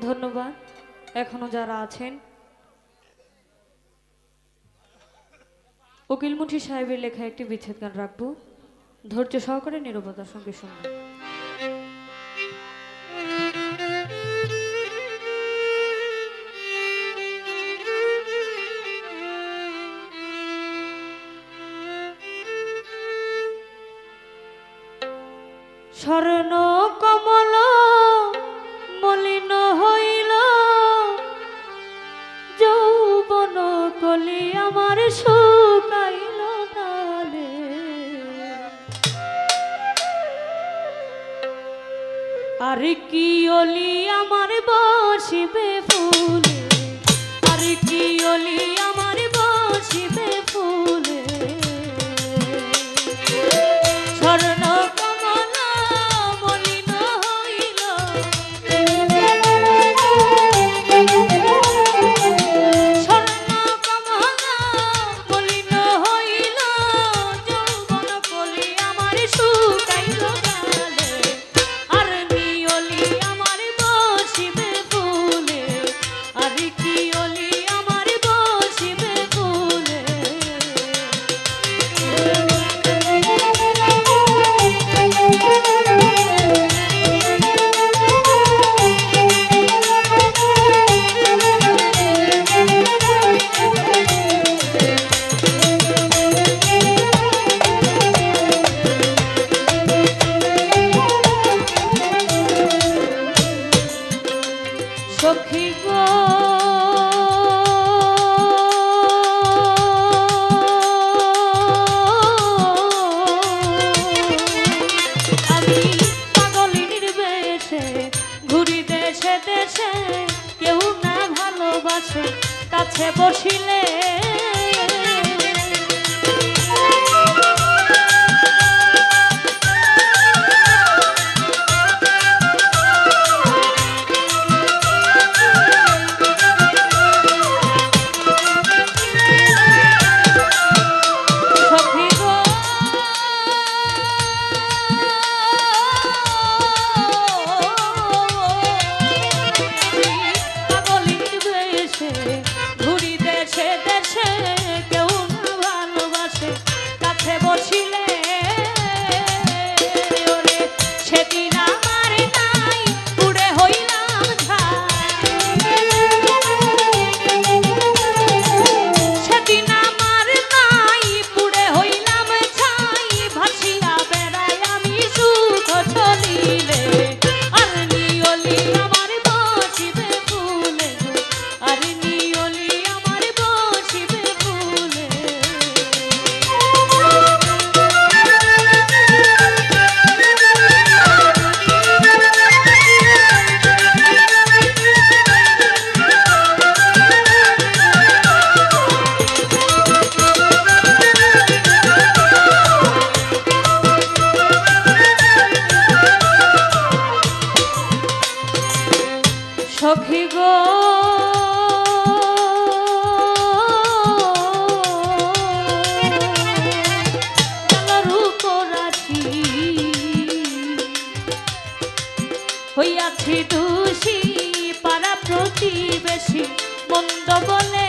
ধন্যবাদ। এখনো যারা আছেন উকিল মুন্সি সাহেবের লেখা একটি বিচ্ছেদ গান রাখবো, ধৈর্য সহকারে নীরবতার সঙ্গে শুনবেন। স্বর্ণ কমল মলিন হইল যৌবন কলি আমার শুকাইল নালে, আর কি অলি আমার বসিবে ফুলে, আর কি অলি আমার বসিবে ফুলে। স্বর্ণ সখী গো আমি পাগলিনীর বেশে ঘুরি দেশে দেশে, কেউ না ভালোবাসে কাছে বসিলে। ঘুরি দেশে দেশে কেউ না ভালোবাসে কাছে বসিলে। ওরে সেদিন আমার নাই পুড়ে হইলাম সেদিন আমার নাই পুড়ে হইলাম ছাই, ভাসিয়া বেড়াই আমি সুখ চলিলে। আর নিয়লি আমার বসিবে ফুলে, আর নিয়লি আমার বসিবে ফুলে। সখী গো হইয়াছি দোষী পাড়া প্রতিবেশী মন্দ বলে।